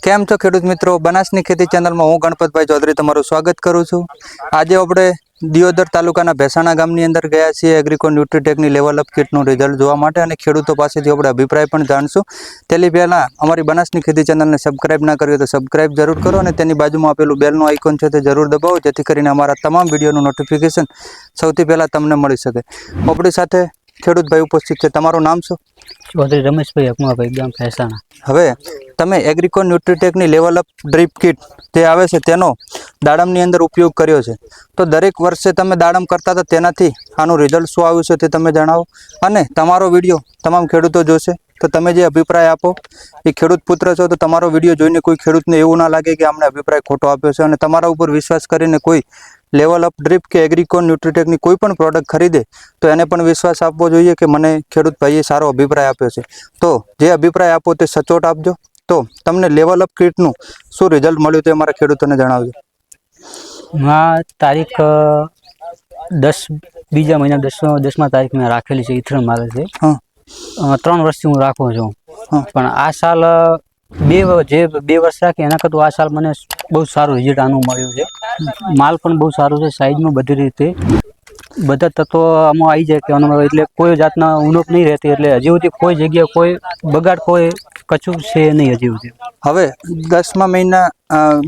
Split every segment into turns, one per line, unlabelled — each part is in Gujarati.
કેમ છો ખેડૂત મિત્રો, બનાસની ખેતી ચેનલમાં હું ગણપતભાઈ ચૌધરી તમારું સ્વાગત કરું છું। આજે આપણે દિયોદર તાલુકાના ભેસાણા ગામની અંદર ગયા છીએ એગ્રીકો ન્યુટ્રીટેકની લેવલ અપ કિટનું રિઝલ્ટ જોવા માટે અને ખેડૂતો પાસેથી આપણે અભિપ્રાય પણ જાણશું। તેની પહેલાં અમારી બનાસની ખેતી ચેનલને સબસ્ક્રાઇબ ના કરી તો સબસ્ક્રાઇબ જરૂર કરો અને તેની બાજુમાં આપેલું બેલનું આઇકોન છે તે જરૂર દબાવો, જેથી કરીને અમારા તમામ વિડીયોનું નોટિફિકેશન સૌથી પહેલાં તમને મળી શકે। આપણી સાથે ખેડૂતભાઈ ઉપસ્થિત છે, તમારું નામ શું?
ચૌધરી રમેશભાઈ અકમાભાઈ, ગામ ભેસાણા।
હવે તમે એગ્રીકો ન્યુટ્રીટેકની લેવલ અપ ડ્રીપ કિટ જે આવે છે તેનો દાડમની અંદર ઉપયોગ કર્યો છે, તો દરેક વર્ષે તમે દાડમ કરતા હતા તેનાથી આનું રિઝલ્ટ શું આવ્યું છે તે તમે જણાવો અને તમારો વિડીયો તમામ ખેડૂતો જોશે તો તમે જે અભિપ્રાય આપો એ ખેડૂત પુત્ર છો તો તમારો વિડીયો જોઈને કોઈ ખેડૂતને એવું ના લાગે કે અમને અભિપ્રાય ખોટો આપ્યો છે અને તમારા ઉપર વિશ્વાસ કરીને કોઈ લેવલ અપ ડ્રીપ કે એગ્રીકો ન્યુટ્રીટેકની કોઈ પણ પ્રોડક્ટ ખરીદે તો એને પણ વિશ્વાસ આપવો જોઈએ કે મને ખેડૂત ભાઈએ સારો અભિપ્રાય આપ્યો છે। તો જે અભિપ્રાય આપો તે સચોટ આપજો। તો તમને લેવલ અપ કિટનું શું રિઝલ્ટ મળ્યું તે અમારા ખેડૂતોને જણાવજો।
તારીખ 10 બીજા મહિના 10મા તારીખ મેં રાખેલી છે, ઇથરન મારે છે। 3 વર્ષથી હું રાખું છું, પણ આ સાલ બે વર્ષ રાખી એના કરતાં આ સાલ મને બહુ સારું રિઝલ્ટ આનું મળ્યું છે। માલ પણ બહુ સારું છે, સાઈઝમાં બધી રીતે બધા તત્વો આમાં આવી જાય કે એટલે કોઈ જાતના ઉણપ નહીં રહેતી, એટલે હજી સુધી કોઈ જગ્યાએ કોઈ બગાડ કોઈ કચું છે નહીં હજી સુધી।
હવે 10મા મહિના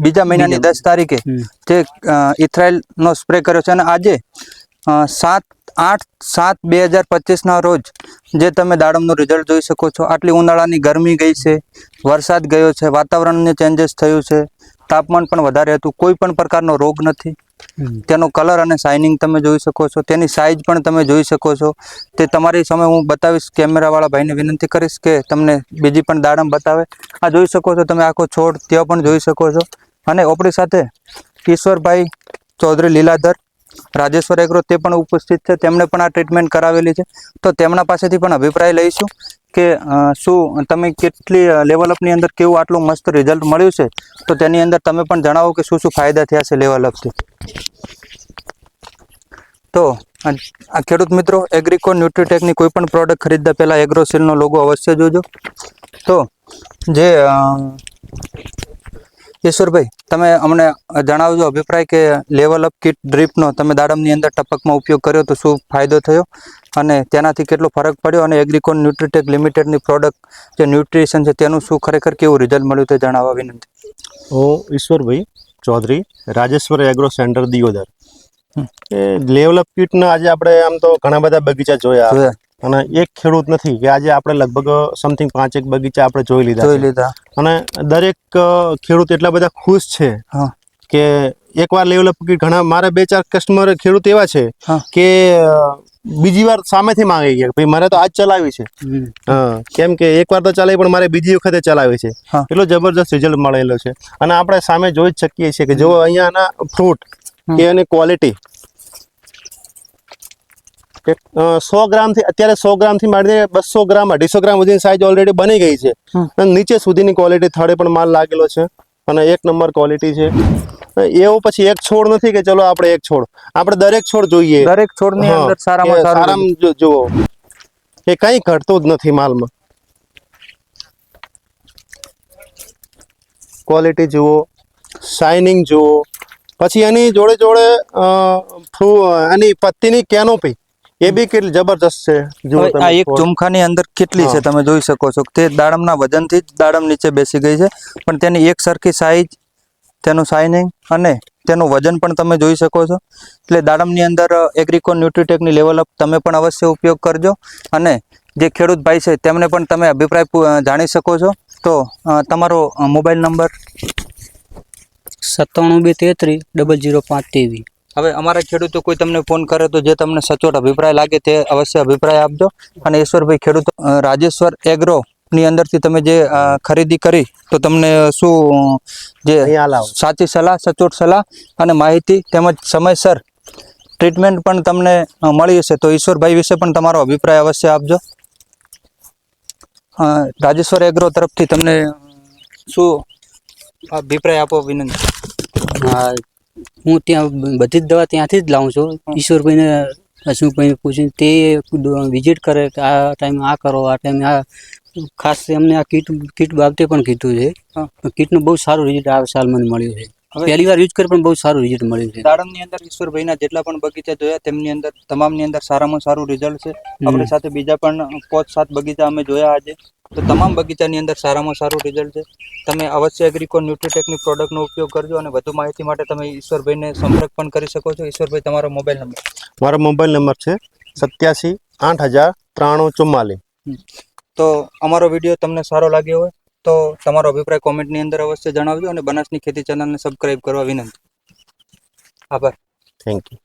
બીજા મહિનાની 10 તારીખે જે ઇથરાઇલનો સ્પ્રે કર્યો છે અને આજે 7/8/2025ના રોજ જે તમે દાડમનું રિઝલ્ટ જોઈ શકો છો। આટલી ઉનાળાની ગરમી ગઈ છે, વરસાદ ગયો છે, વાતાવરણને ચેન્જીસ થયું છે, તાપમાન પણ વધારે હતું, કોઈ પણ પ્રકારનો રોગ નથી। તેનો કલર અને શાઇનિંગ તમે જોઈ શકો છો, તેની સાઇઝ પણ તમે જોઈ શકો છો। તે તમારી સામે હું બતાવીશ, કેમેરાવાળા ભાઈને વિનંતી કરીશ કે તમને બીજી પણ દાડમ બતાવે। આ જોઈ શકો છો તમે આખો છોડ ત્યાં પણ જોઈ શકો છો। અને આપણી સાથે ઈશ્વરભાઈ ચૌધરી લીલાધર રાજેશ્વર એગ્રો તે પણ ઉપસ્થિત છે, તેમણે પણ આ ટ્રીટમેન્ટ કરાવેલી છે, તો તેમના પાસેથી પણ અભિપ્રાય લઈશું કે શું તમે કેટલી લેવલ અપની અંદર કેવું આટલું મસ્ત રિઝલ્ટ મળ્યું છે, તો તેની અંદર તમે પણ જણાવો કે શું શું ફાયદા થયા છે લેવલ અપથી। તો આ ખેડૂત મિત્રો, એગ્રીકો ન્યુટ્રીટેકની કોઈ પણ પ્રોડક્ટ ખરીદતા પહેલાં એગ્રોસીલનો લોગો અવશ્ય જોજો। તો જે ઈશ્વરભાઈ તમે અમને જણાવજો અભિપ્રાય કે લેવલ અપ કિટ ડ્રીપનો તમે દાડમની અંદર ટપકમાં ઉપયોગ કર્યો તો શું ફાયદો થયો અને તેનાથી કેટલો ફરક પડ્યો અને એગ્રીકો ન્યુટ્રીટેક લિમિટેડની પ્રોડક્ટ જે ન્યુટ્રિશન છે તેનું શું ખરેખર કેવું રિઝલ્ટ મળ્યું તે જણાવવા વિનંતી।
હું ઈશ્વરભાઈ ચૌધરી, રાજેશ્વર એગ્રો સેન્ટર દિયોદર। એ લેવલ અપ કિટના આજે આપણે આમ તો ઘણા બધા બગીચા જોયા અને એક ખેડૂત નથી કે આજે આપણે લગભગ સમથિંગ 5 બગીચા આપણે જોઈ લીધા અને દરેક ખેડૂત એટલા બધા ખુશ છે કે એકવાર લેવલ અપ કિટ ઘણા મારા 2-4 કસ્ટમર ખેડૂત એવા છે કે બીજી વાર સામેથી માંગી ગયા ભાઈ મારે તો આજ ચલાવી છે, કેમ કે એકવાર તો ચલાવી પણ મારે બીજી વખતે ચલાવી છે, એટલો જબરદસ્ત રિઝલ્ટ મળેલો છે। અને આપણે સામે જોઈ જ શકીએ છીએ કે જો અહીંયાના ફ્રૂટ કે એની ક્વોલિટી 100 ગ્રામથી અત્યારે 100 ગ્રામથી માંડીને 200 ગ્રામ 250 ગ્રામ સુધીની સાઈઝ ઓલરેડી બની ગઈ છે અને નીચે સુધીની ક્વોલિટી થડે પણ માલ લાગેલો છે અને 1 નંબર ક્વોલિટી છે। એવું પછી એક છોડ નથી કે ચલો આપણે એક છોડ, આપણે દરેક છોડ જોઈએ,
દરેક છોડની અંદર સારામાં
જુઓ કે કંઈ ઘટતું જ નથી માલમાં। ક્વોલિટી જુઓ, શાઇનિંગ જુઓ, પછી એની જોડે જોડે એની પત્તીની કેનોપી એ બી કેટલી જબરદસ્ત છે। જુઓ
આ એક ચુમખાની અંદર કેટલી છે તમે જોઈ શકો છો, તે દાડમના વજનથી જ દાડમ નીચે બેસી ગઈ છે, પણ તેની એક સરખી સાઈઝ, તેનું શાઇનિંગ અને તેનું વજન પણ તમે જોઈ શકો છો। એટલે દાડમની અંદર એગ્રીકો ન્યુટ્રીટેકની લેવલ અપ તમે પણ અવશ્ય ઉપયોગ કરજો અને જે ખેડૂત ભાઈ છે તેમને પણ તમે અભિપ્રાય જાણી શકો છો। તો તમારો મોબાઈલ નંબર
9723300523।
હવે અમારા ખેડૂતો કોઈ તમને ફોન કરે તો જે તમને સચોટ અભિપ્રાય લાગે તે અવશ્ય અભિપ્રાય આપજો। અને ઈશ્વરભાઈ, ખેડૂતો રાજેશ્વર એગ્રોની અંદરથી તમે જે ખરીદી કરી તો તમને શું જે સાચી સલાહ, સચોટ સલાહ અને માહિતી તેમજ સમયસર ટ્રીટમેન્ટ પણ તમને મળી હશે, તો ઈશ્વરભાઈ વિશે પણ તમારો અભિપ્રાય અવશ્ય આપજો। રાજેશ્વર એગ્રો તરફથી તમને શું અભિપ્રાય આપો વિનંતી।
હું ત્યાં બધી જ દવા ત્યાંથી જ લાવું છું। ઈશ્વરભાઈને, હસમુખભાઈને પૂછીને તે વિઝિટ કરે કે આ ટાઈમે આ કરો, આ ટાઈમે આ ખાસ અમને આ કીટ બાબતે પણ કીધું છે. કીટનું બહુ સારું રિઝલ્ટ આ સાલ મને મળ્યું છે. પહેલી વાર યુઝ કરી પણ બહુ સારું રિઝલ્ટ મળ્યું છે.
દાડમની અંદર ઈશ્વરભાઈના જેટલા પણ બગીચા જોયા તેમની અંદર તમામની અંદર સારામાં સારું રિઝલ્ટ છે. આપણી સાથે બીજા પણ 5-7 બગીચા અમે જોયા આજે, તો તમામ બગીચાની અંદર સારામાં સારું રિઝલ્ટ છે. તમે અવશ્ય એગ્રીકોન ન્યુટ્રીટેકની પ્રોડક્ટનો ઉપયોગ કરજો અને વધુ માહિતી માટે તમે ઈશ્વરભાઈને સંપર્ક પણ કરી શકો છો. ઈશ્વરભાઈ, તમારો મોબાઈલ નંબર?
મારો મોબાઈલ નંબર છે 87 8000 9344.
તો અમારો વિડીયો તમને સારો લાગ્યો હોય તો તમારો અભિપ્રાય કોમેન્ટની અંદર અવશ્ય જણાવજો અને બનાસની ખેતી ચેનલને સબસ્ક્રાઇબ કરવા વિનંતી. આભાર.
Thank you.